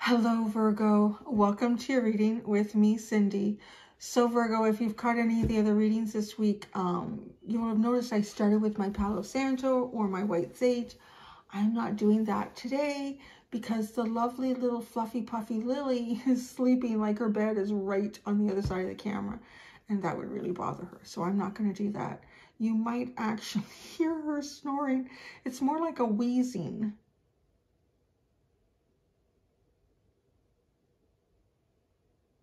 Hello, Virgo. Welcome to your reading with me, Cindy. So, Virgo, if you've caught any of the other readings this week, you will have noticed I started with my Palo Santo or my White Sage. I'm not doing that today because the lovely little fluffy puffy Lily is sleeping like her bed is right on the other side of the camera, and that would really bother her. So I'm not going to do that. You might actually hear her snoring. It's more like a wheezing.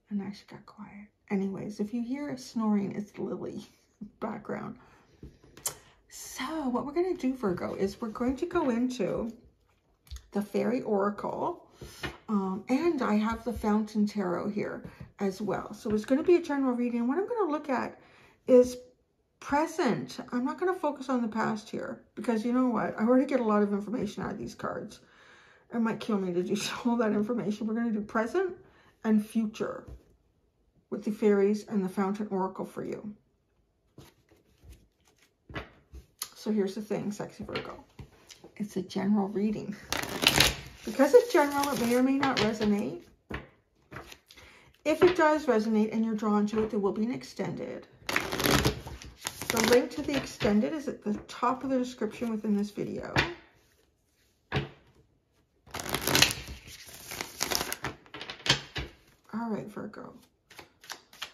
And now she got quiet. Anyways, if you hear a snoring, it's Lily background. So what we're going to do, Virgo, is we're going to go into the Fairy Oracle. And I have the Fountain Tarot here as well. So it's going to be a general reading. What I'm going to look at is present. I'm not going to focus on the past here because you know what? I already get a lot of information out of these cards. It might kill me to do all that information. We're going to do present and future with the fairies and the Fountain Oracle for you. So here's the thing, sexy Virgo. It's a general reading. Because it's general, it may or may not resonate. If it does resonate and you're drawn to it, there will be an extended. The link to the extended is at the top of the description within this video. All right, Virgo.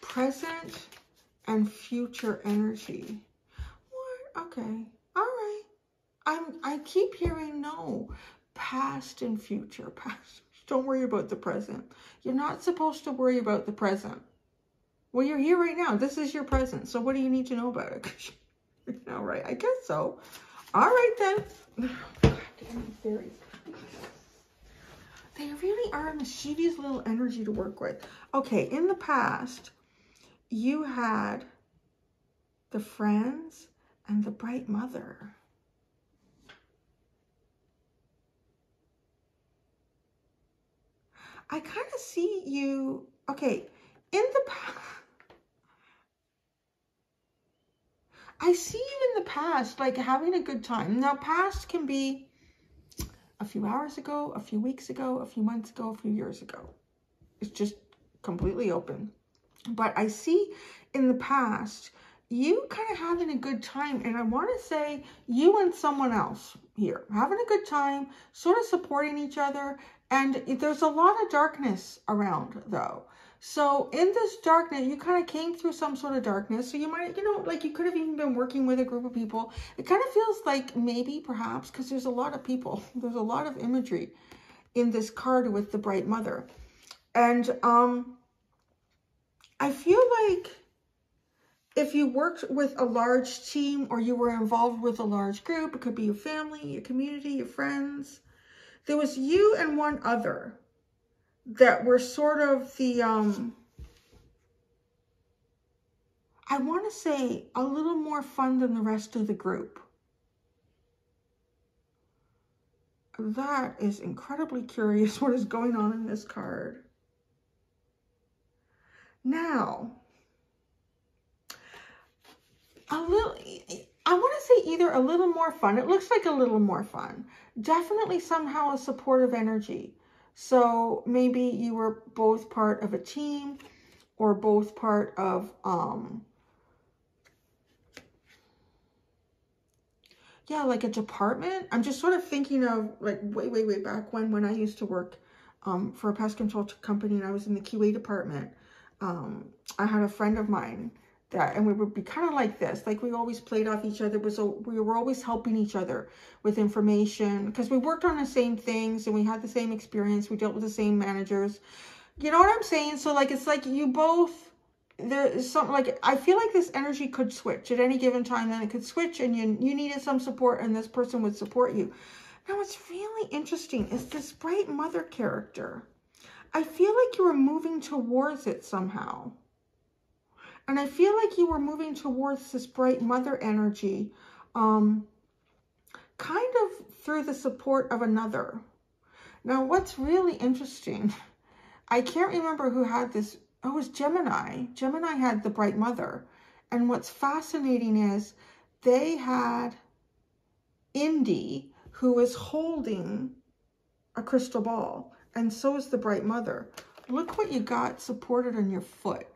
Present and future energy. What? Okay. All right. I keep hearing no. Past and future. Past. Don't worry about the present. You're not supposed to worry about the present. Well, you're here right now. This is your present. So what do you need to know about it? All right. I guess so. All right, then. Fairies. They really are a mischievous little energy to work with. Okay, in the past, you had the Friends and the Bright Mother. I kind of see you, okay, in the past, I see you in the past, like having a good time. Now, past can be a few hours ago, a few weeks ago, a few months ago, a few years ago. It's just completely open. But I see in the past, you kind of having a good time. And I want to say you and someone else here having a good time, sort of supporting each other. And there's a lot of darkness around, though. So in this darkness, you kind of came through some sort of darkness. So you might, you know, like you could have even been working with a group of people. It kind of feels like maybe, perhaps, because there's a lot of people. There's a lot of imagery in this card with the Bright Mother. And I feel like if you worked with a large team or you were involved with a large group, it could be your family, your community, your friends. There was you and one other that were sort of the, I want to say a little more fun than the rest of the group. That is incredibly curious what is going on in this card. Now, I want to say either a little more fun. It looks like a little more fun. Definitely somehow a supportive energy. So maybe you were both part of a team or both part of, yeah, like a department. I'm just sort of thinking of like way back when I used to work for a pest control company and I was in the QA department. I had a friend of mine that, and we would be kind of like this, like we always played off each other. We were always helping each other with information because we worked on the same things and we had the same experience. We dealt with the same managers. You know what I'm saying? So like, it's like you both, there is something like, I feel like this energy could switch at any given time. Then it could switch and you needed some support and this person would support you. Now what's really interesting is this Bright Mother character. I feel like you were moving towards it somehow. And I feel like you were moving towards this Bright Mother energy, kind of through the support of another. Now, what's really interesting, I can't remember who had this. Oh, it was Gemini. Gemini had the Bright Mother. And what's fascinating is they had Indy, who was holding a crystal ball. And so is the bright mother. Look what you got supported on your foot.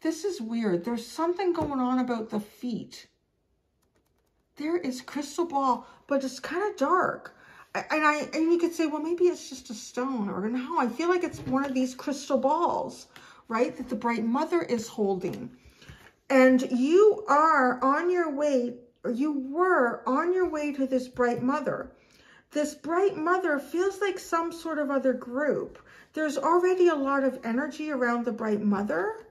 This is weird. There's something going on about the feet. There is crystal ball, but it's kind of dark. And you could say, well, maybe it's just a stone, or no, I feel like it's one of these crystal balls, right? That the bright mother is holding. And you are on your way, or you were on your way to this bright mother. This bright mother feels like some sort of other group. There's already a lot of energy around the bright mother.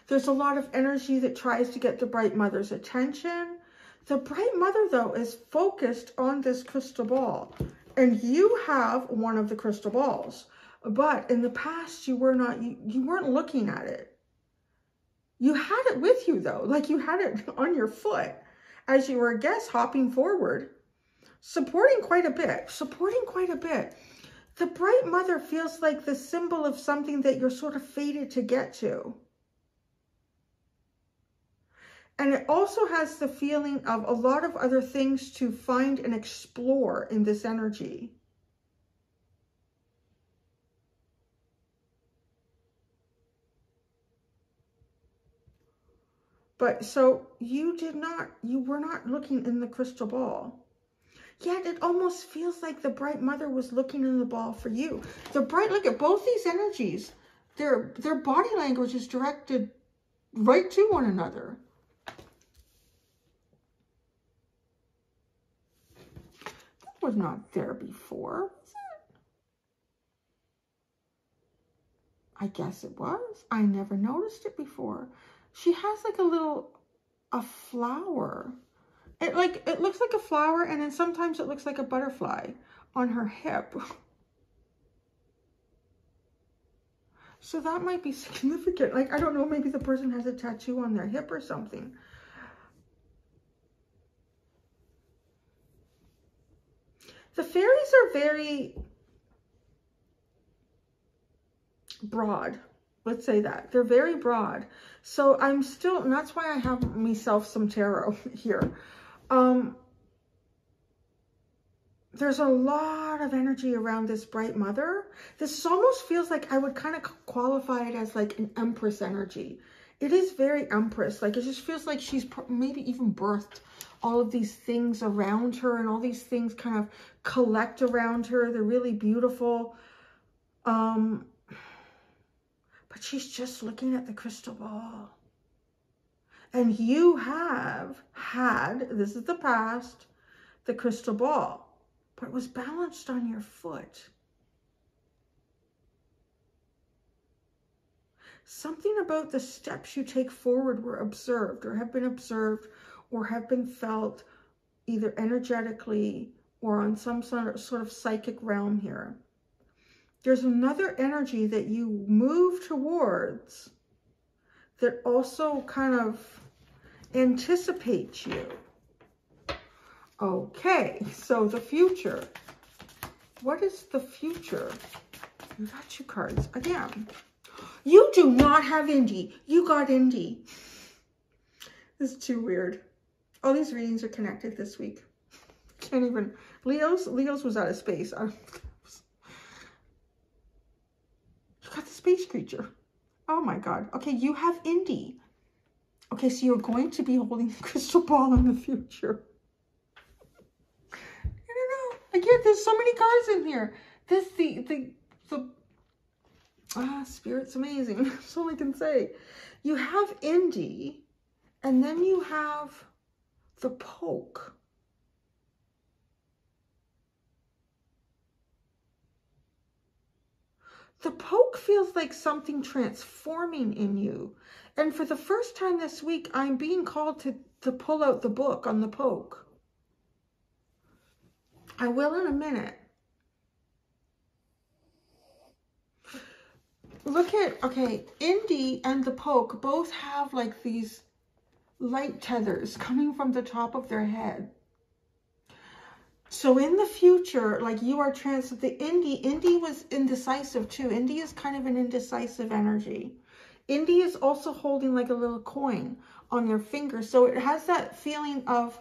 There's a lot of energy that tries to get the bright mother's attention. The bright mother, though, is focused on this crystal ball. And you have one of the crystal balls. But in the past, you weren't looking at it. You had it with you, though. Like you had it on your foot as you were, I guess, hopping forward. Supporting quite a bit. The bright mother feels like the symbol of something that you're sort of fated to get to. And it also has the feeling of a lot of other things to find and explore in this energy. But so you were not looking in the crystal ball. Yet it almost feels like the bright mother was looking in the ball for you. Look at both these energies. Their body language is directed right to one another. That was not there before, was it? I guess it was. I never noticed it before. She has like a flower. It looks like a flower, and then sometimes it looks like a butterfly on her hip. So that might be significant. Like, I don't know, maybe the person has a tattoo on their hip or something. The fairies are very broad. Let's say that. They're very broad. So I'm still, and that's why I have myself some tarot here. There's a lot of energy around this bright mother. This almost feels like I would kind of qualify it as like an empress energy. It is very empress. Like, it just feels like she's maybe even birthed all of these things around her, and all these things kind of collect around her. They're really beautiful. But she's just looking at the crystal ball. And you have had, this is the past, the crystal ball. But it was balanced on your foot. Something about the steps you take forward were observed, or have been observed, or have been felt either energetically or on some sort of psychic realm here. There's another energy that you move towards that also kind of anticipates you. Okay, so the future. What is the future? You got 2 cards again. You do not have Indy. You got Indy. This is too weird. All these readings are connected this week. Can't even. Leo's was out of space. You got the space creature. Oh my God. Okay, you have Indy. Okay, so you're going to be holding the crystal ball in the future. Again, there's so many cards in here. Spirit's amazing. That's all I can say. You have Indy, and then you have the poke. The poke feels like something transforming in you. And for the first time this week, I'm being called to pull out the book on the poke. I will in a minute. Look at, okay, Indy and the poke both have like these light tethers coming from the top of their head. So in the future, like you are Indy was indecisive too. Indy is kind of an indecisive energy. Indy is also holding like a little coin on their finger. So it has that feeling of,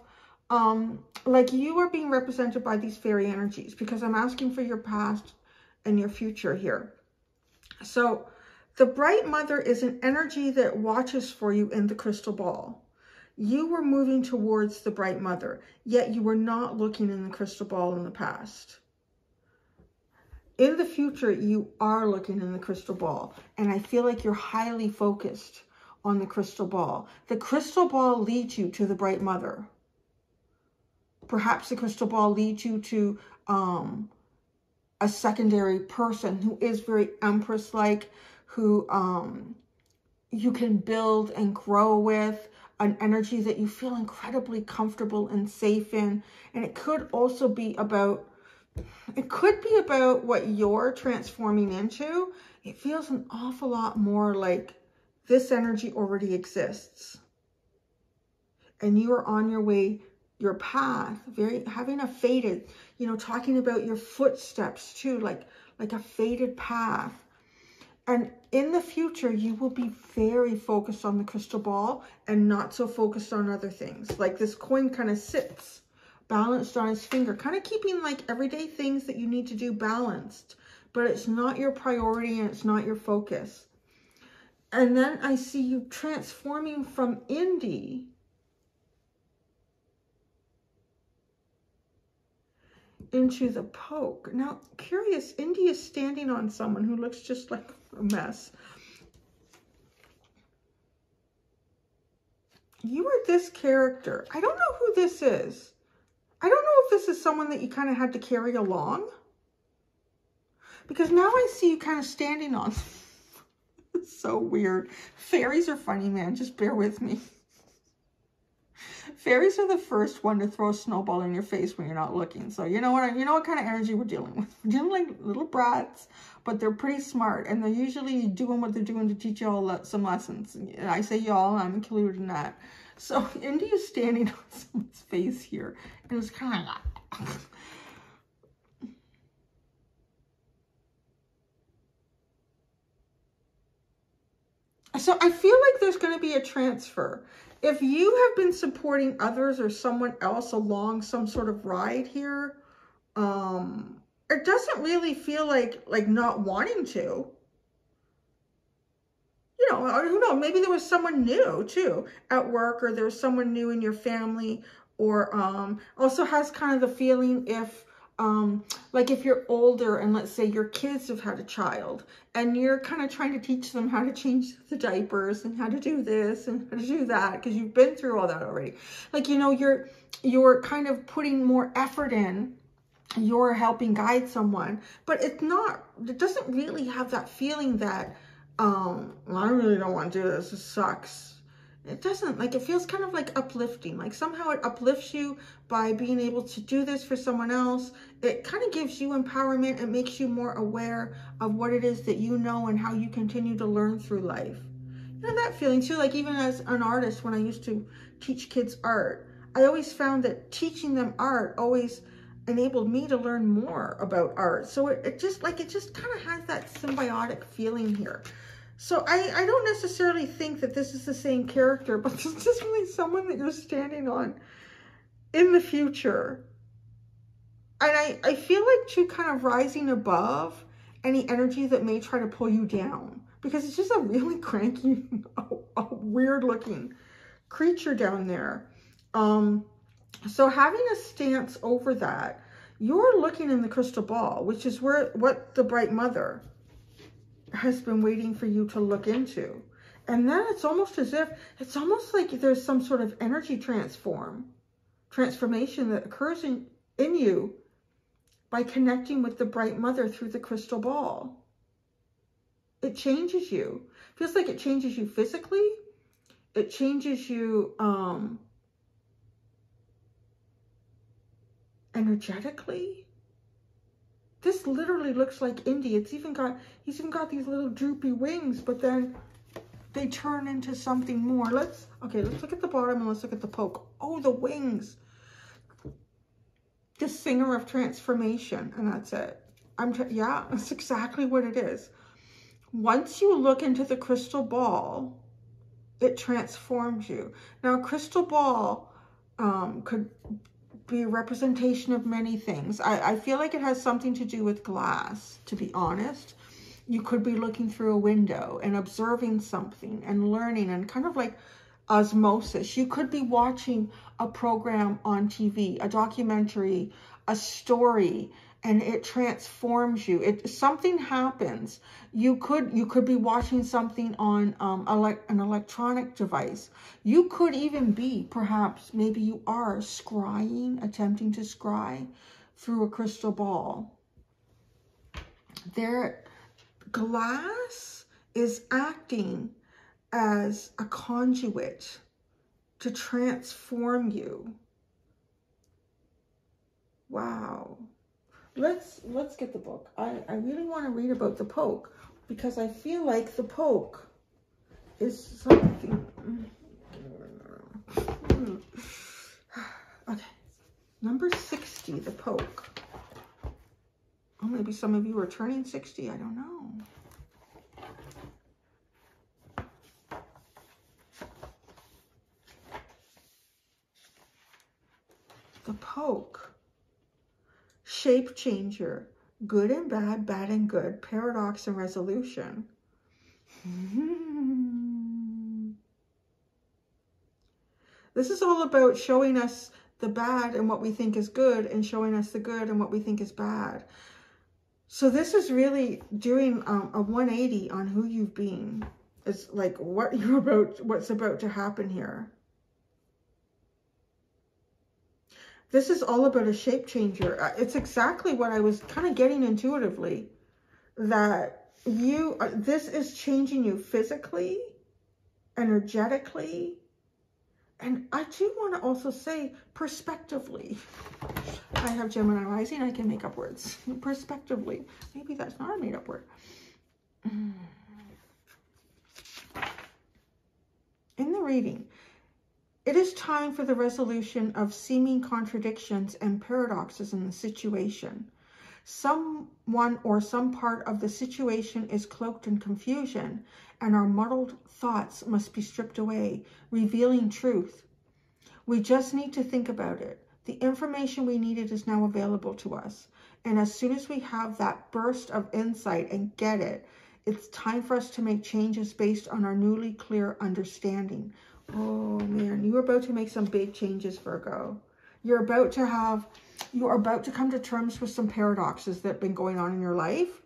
like you are being represented by these fairy energies, because I'm asking for your past in your future here. So the bright mother is an energy that watches for you in the crystal ball. You were moving towards the bright mother, yet you were not looking in the crystal ball in the past. In the future, you are looking in the crystal ball, and I feel like you're highly focused on the crystal ball. The crystal ball leads you to the bright mother. Perhaps the crystal ball leads you to a secondary person who is very Empress-like, who you can build and grow with, an energy that you feel incredibly comfortable and safe in. And it could also be about, what you're transforming into. It feels an awful lot more like this energy already exists. And you are on your way, your path, having a faded, talking about your footsteps too, like a faded path. And in the future, you will be very focused on the crystal ball and not so focused on other things. Like this coin kind of sits balanced on his finger, kind of keeping like everyday things that you need to do balanced, but it's not your priority and it's not your focus. And then I see you transforming from indie into the poke. Now, curious, Indy is standing on someone who looks just like a mess. You are this character. I don't know who this is. I don't know if this is someone that you kind of had to carry along. Because now I see you kind of standing on. It's so weird. Fairies are funny, man. Just bear with me. Fairies are the first one to throw a snowball in your face when you're not looking. So you know what kind of energy we're dealing with. We're dealing like little brats, but they're pretty smart, and they're usually doing what they're doing to teach you all some lessons. And I say y'all, I'm included in that. So Indy is standing on someone's face here, and it's kind of like so I feel like there's going to be a transfer. If you have been supporting others or someone else along some sort of ride here, it doesn't really feel like not wanting to. Who knows? Maybe there was someone new too at work, or there was someone new in your family, or also has kind of the feeling if like if you're older and let's say your kids have had a child and you're kind of trying to teach them how to change the diapers and how to do this and how to do that because you've been through all that already. Like, you're kind of putting more effort in, you're helping guide someone, but it doesn't really have that feeling that, I really don't want to do this, this sucks. It doesn't, it feels kind of like uplifting. Like somehow it uplifts you by being able to do this for someone else. It kind of gives you empowerment. It makes you more aware of what it is that you know and how you continue to learn through life. That feeling too, like even as an artist, when I used to teach kids art, I always found that teaching them art always enabled me to learn more about art. So it just kind of has that symbiotic feeling here. So I don't necessarily think that this is the same character, but this is really someone that you're standing on in the future. And I feel like too, kind of rising above any energy that may try to pull you down, because it's just a really cranky, a weird looking creature down there. So having a stance over that, you're looking in the crystal ball, which is what the bright mother has been waiting for you to look into. And then it's almost like there's some sort of energy transformation that occurs in you by connecting with the bright mother through the crystal ball. It changes you. Feels like it changes you physically. It changes you energetically. This literally looks like Indy. He's even got these little droopy wings, but then they turn into something more. Let's look at the bottom and let's look at the poke. Oh, the wings. The singer of transformation, and that's it. Yeah, that's exactly what it is. Once you look into the crystal ball, it transforms you. Now, a crystal ball could be a representation of many things. I feel like it has something to do with glass, to be honest. You could be looking through a window and observing something and learning, and kind of like osmosis. You could be watching a program on TV, a documentary, a story, and it transforms you. Something happens. You could be watching something on an electronic device. You could even be, perhaps, maybe you are scrying, attempting to scry through a crystal ball. Glass is acting as a conduit to transform you. Wow. Let's get the book. I really want to read about the poke, because I feel like the poke is something. Okay. Number 60, the poke. Oh, maybe some of you are turning 60. I don't know. The poke. Shape changer. Good and bad, bad and good. Paradox and resolution. This is all about showing us the bad and what we think is good, and showing us the good and what we think is bad. So this is really doing a 180 on who you've been. It's like what's about to happen here. This is all about a shape changer. It's exactly what I was kind of getting intuitively, that this is changing you physically, energetically, and I do want to also say perspectively. I have Gemini rising, I can make up words. Perspectively. Maybe that's not a made up word. In the reading, it is time for the resolution of seeming contradictions and paradoxes in the situation. Someone or some part of the situation is cloaked in confusion, and our muddled thoughts must be stripped away, revealing truth. We just need to think about it. The information we needed is now available to us, and as soon as we have that burst of insight and get it, it's time for us to make changes based on our newly clear understanding. Oh man, you're about to make some big changes, Virgo. You're about to come to terms with some paradoxes that have been going on in your life.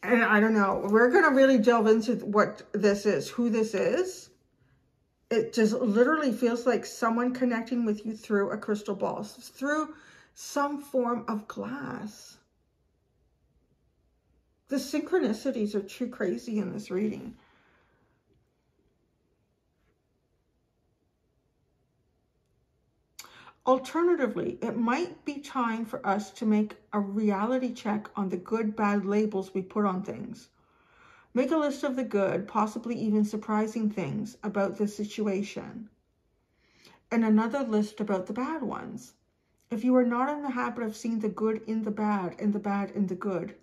And I don't know, we're going to really delve into what this is, who this is. It just literally feels like someone connecting with you through a crystal ball, through some form of glass. The synchronicities are too crazy in this reading. Alternatively, it might be time for us to make a reality check on the good, bad labels we put on things. Make a list of the good, possibly even surprising things about the situation, and another list about the bad ones. If you are not in the habit of seeing the good in the bad and the bad in the good,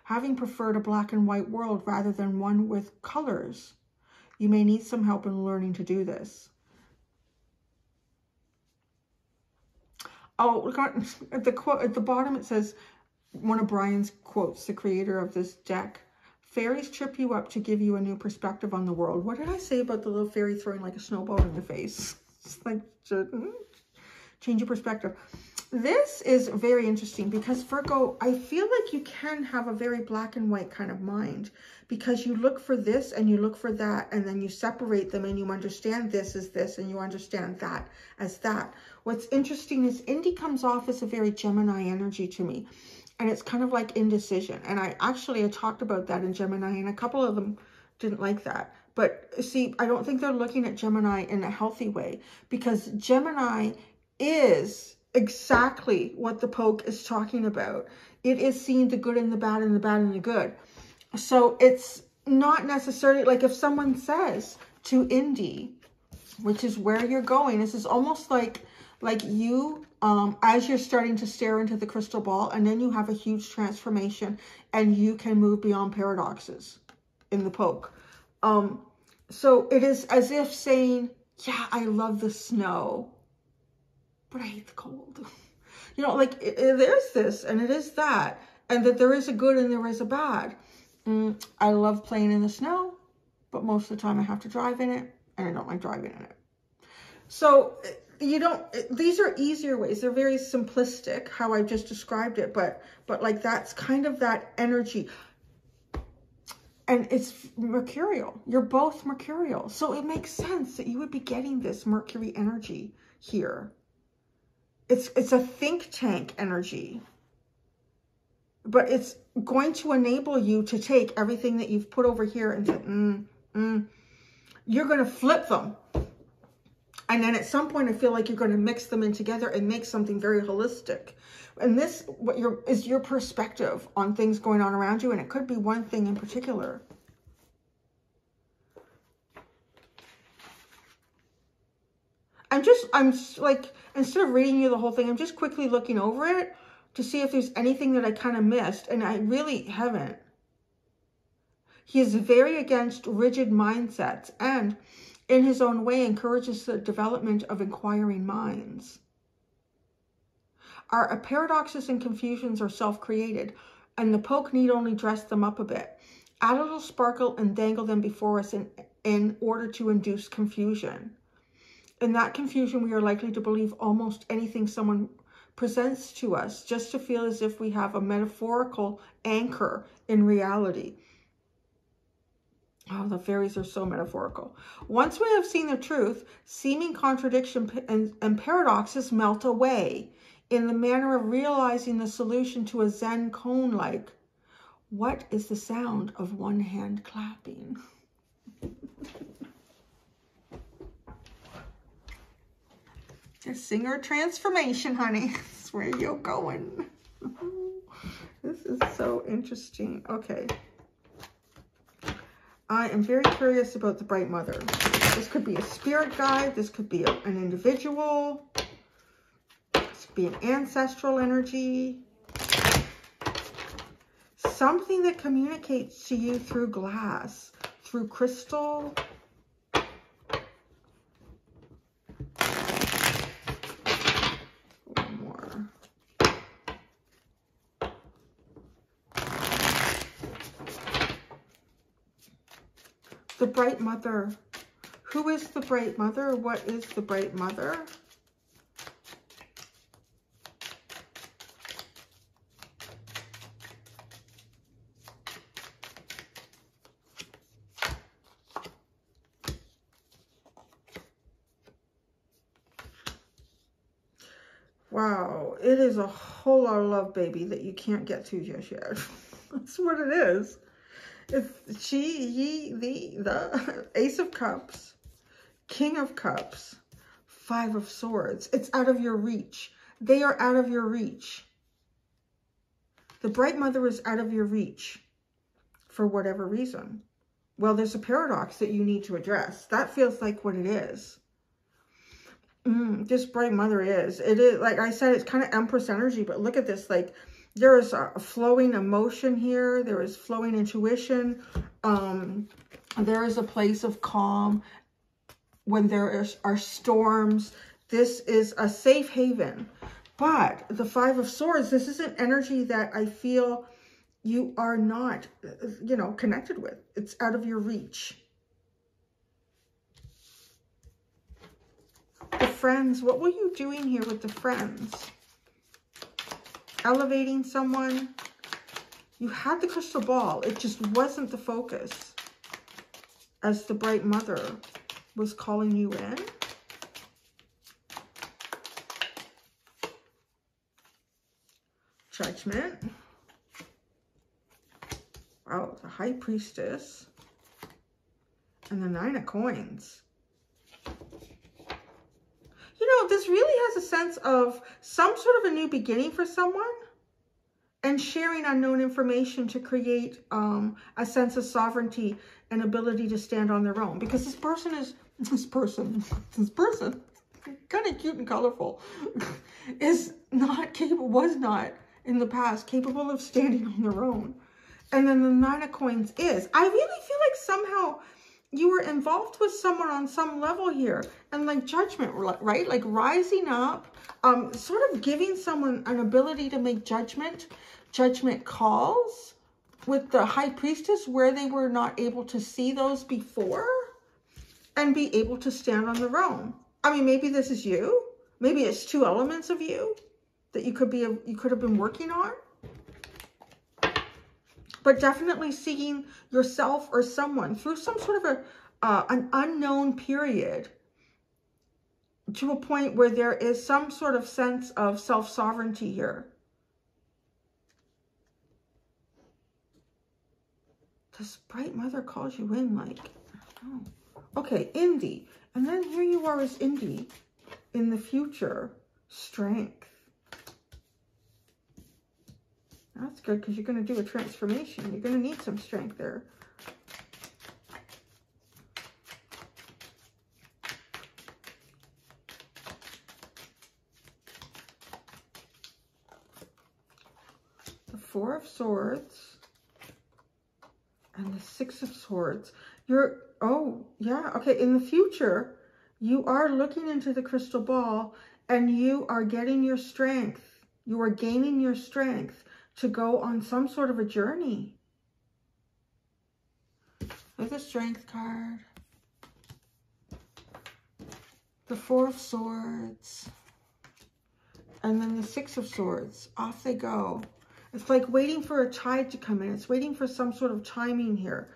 having preferred a black and white world rather than one with colors, you may need some help in learning to do this. Oh, at the bottom it says, one of Brian's quotes, the creator of this deck, fairies trip you up to give you a new perspective on the world. What did I say about the little fairy throwing like a snowball in your face? It's like, change your perspective. This is very interesting because, Virgo, I feel like you can have a very black and white kind of mind, because you look for this and you look for that, and then you separate them and you understand this as this and you understand that as that. What's interesting is Indy comes off as a very Gemini energy to me, and it's kind of like indecision. And I talked about that in Gemini, and a couple of them didn't like that. But see, I don't think they're looking at Gemini in a healthy way, because Gemini is exactly what the poke is talking about. It is seeing the good and the bad and the bad and the good. So it's not necessarily like if someone says to Indy, which is where you're going, this is almost like you, as you're starting to stare into the crystal ball, and then you have a huge transformation and you can move beyond paradoxes in the poke. So it is as if saying, yeah, I love the snow, but I hate the cold. You know, like there's this and it is that, and that there is a good and there is a bad. I love playing in the snow, but most of the time I have to drive in it, and I don't like driving in it. So you don't, these are easier ways. They're very simplistic, how I just described it, but like that's kind of that energy. And it's mercurial. You're both mercurial. So it makes sense that you would be getting this Mercury energy here. It's a think tank energy. But it's going to enable you to take everything that you've put over here and say, you're going to flip them. And then at some point, I feel like you're going to mix them in together and make something very holistic. And this is your perspective on things going on around you. And it could be one thing in particular. I'm like, instead of reading you the whole thing, I'm just quickly looking over it to see if there's anything that I kind of missed. And I really haven't. He is very against rigid mindsets and in his own way encourages the development of inquiring minds. Our paradoxes and confusions are self-created, and the poke need only dress them up a bit. Add a little sparkle and dangle them before us in order to induce confusion. In that confusion, we are likely to believe almost anything someone presents to us, just to feel as if we have a metaphorical anchor in reality. Oh, the fairies are so metaphorical. Once we have seen the truth, seeming contradiction and paradoxes melt away in the manner of realizing the solution to a Zen koan like, what is the sound of one hand clapping? Your singer transformation, honey. That's where you're going. This is so interesting. Okay. I am very curious about the Bright Mother. This could be a spirit guide. This could be an individual. This could be an ancestral energy. Something that communicates to you through glass, through crystal. One more. The Bright Mother. Who is the Bright Mother? What is the Bright Mother? Wow, it is a whole lot of love, baby, that you can't get to just yet. That's what it is. It's she, he, the Ace of Cups, King of Cups, Five of Swords. It's out of your reach. They are out of your reach. The Bright Mother is out of your reach for whatever reason. Well, there's a paradox that you need to address. That feels like what it is. This Bright Mother is. It is, like I said, it's kind of Empress energy, but look at this, like, there is a flowing emotion here. There is flowing intuition. There is a place of calm when there are storms. This is a safe haven. But the Five of Swords, this is an energy that I feel you are not, you know, connected with. It's out of your reach. The Friends, what were you doing here with the Friends? Elevating someone. You had the crystal ball. It just wasn't the focus as the Bright Mother was calling you in. Judgment. Wow, the High Priestess. And the Nine of Coins. You know, this really has a sense of some sort of a new beginning for someone and sharing unknown information to create a sense of sovereignty and ability to stand on their own. Because this person, kind of cute and colorful, is not capable, was not in the past capable of standing on their own. And then the Nine of Coins is. I really feel like somehow you were involved with someone on some level here, and like judgment, right? Like rising up, sort of giving someone an ability to make judgment calls with the high priestess where they were not able to see those before and be able to stand on their own. I mean, maybe this is you. Maybe it's two elements of you that you could have been working on. But definitely seeing yourself or someone through some sort of an unknown period to a point where there is some sort of sense of self-sovereignty here. This bright mother calls you in like, oh. Okay, Indy. And then here you are as Indy in the future. Strength. That's good because you're going to do a transformation. You're going to need some strength there. The Four of Swords and the Six of Swords. Oh, yeah. Okay, in the future, you are looking into the crystal ball and you are getting your strength. You are gaining your strength to go on some sort of a journey. There's a Strength card. The Four of Swords. And then the Six of Swords. Off they go. It's like waiting for a tide to come in. It's waiting for some sort of timing here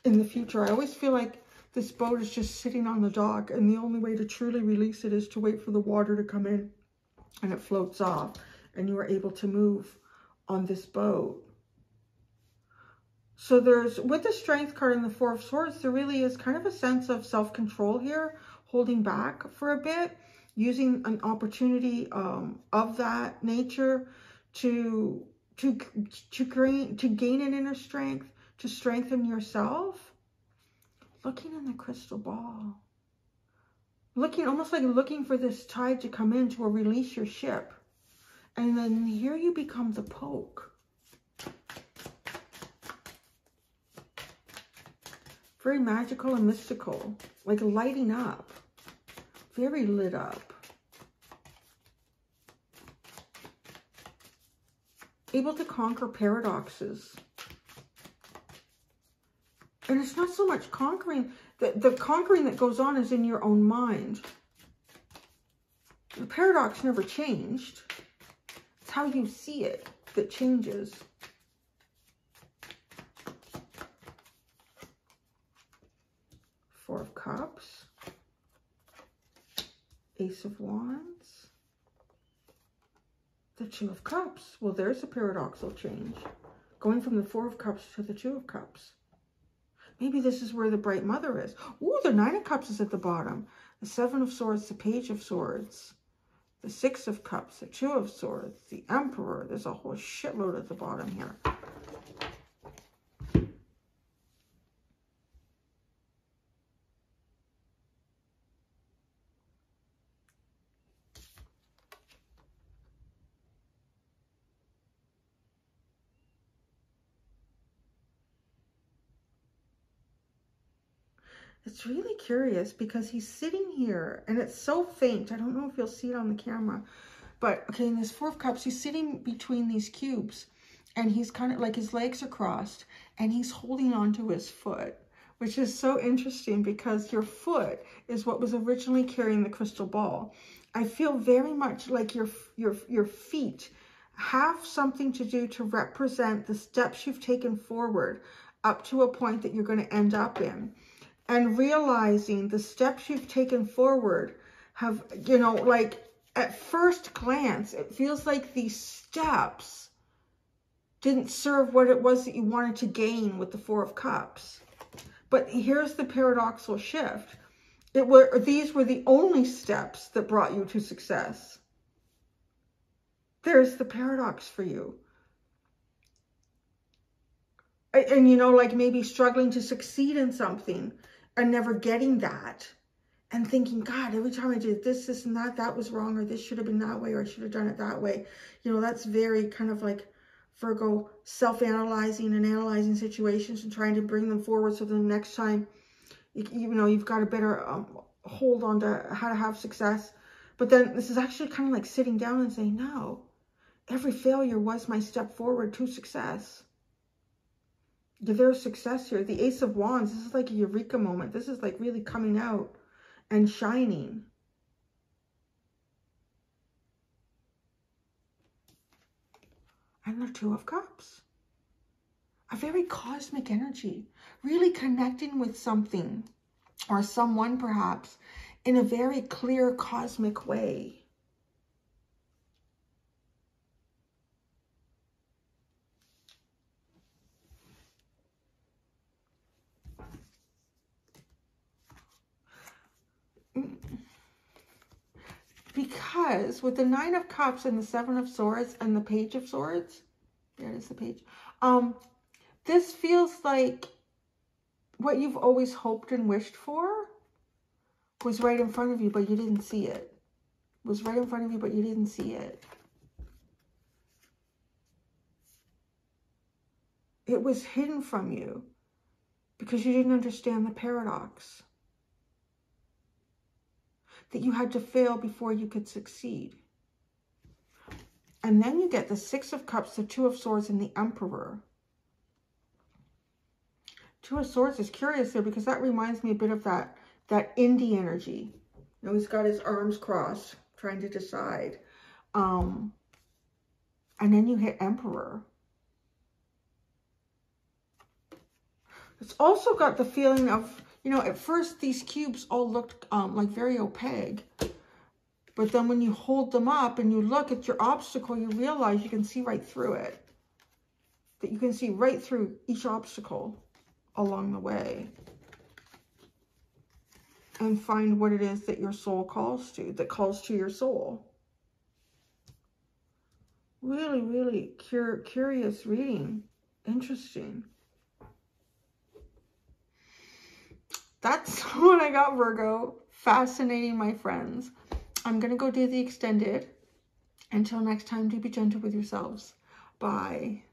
in the future. I always feel like this boat is just sitting on the dock and the only way to truly release it is to wait for the water to come in and it floats off. And you are able to move on this boat. So there's, with the Strength card and the Four of Swords, there really is kind of a sense of self-control here, holding back for a bit, using an opportunity of that nature to gain an inner strength, to strengthen yourself. Looking in the crystal ball. Almost like looking for this tide to come in to release your ship. And then here you become the Poke. Very magical and mystical. Like lighting up. Very lit up. Able to conquer paradoxes. And it's not so much conquering. The conquering that goes on is in your own mind. The paradox never changed. It's how you see it that changes. Four of Cups. Ace of Wands. The Two of Cups. Well, there's a paradoxical change. Going from the Four of Cups to the Two of Cups. Maybe this is where the bright mother is. Ooh, the Nine of Cups is at the bottom. The Seven of Swords, the Page of Swords. The Six of Cups, the Two of Swords, the Emperor. There's a whole shitload at the bottom here. It's really curious because he's sitting here and it's so faint. I don't know if you'll see it on the camera. But, okay, in this Four of Cups, he's sitting between these cubes. And he's kind of like his legs are crossed. And he's holding onto his foot. Which is so interesting because your foot is what was originally carrying the crystal ball. I feel very much like your feet have something to do to represent the steps you've taken forward up to a point that you're going to end up in. And realizing the steps you've taken forward have, you know, like at first glance, it feels like these steps didn't serve what it was that you wanted to gain with the Four of Cups. But here's the paradoxical shift. These were the only steps that brought you to success. There's the paradox for you. And you know, like maybe struggling to succeed in something and never getting that. And thinking, God, every time I did this, this, and that was wrong, or this should have been that way, or I should have done it that way. You know, that's very kind of like Virgo, self-analyzing and analyzing situations and trying to bring them forward so the next time, you know, you've got a better hold on to how to have success. But then this is actually kind of like sitting down and saying, no, every failure was my step forward to success. There's success here. The Ace of Wands, this is like a eureka moment. This is like really coming out and shining. And the Two of Cups. A very cosmic energy. Really connecting with something or someone perhaps in a very clear cosmic way. Because with the Nine of Cups and the Seven of Swords and the Page of Swords, there it is, the page. This feels like what you've always hoped and wished for was right in front of you, but you didn't see it. Was right in front of you, but you didn't see it. It was hidden from you because you didn't understand the paradox. That you had to fail before you could succeed. And then you get the Six of Cups, the Two of Swords, and the Emperor. Two of Swords is curious here because that reminds me a bit of that indie energy. You know, he's got his arms crossed, trying to decide. And then you hit Emperor. It's also got the feeling of, you know, at first these cubes all looked like very opaque. But then when you hold them up and you look at your obstacle, you realize you can see right through it. That you can see right through each obstacle along the way. And find what it is that your soul calls to, that calls to your soul. Really, really curious reading. Interesting. That's what I got, Virgo. Fascinating, my friends. I'm going to go do the extended. Until next time, do be gentle with yourselves. Bye.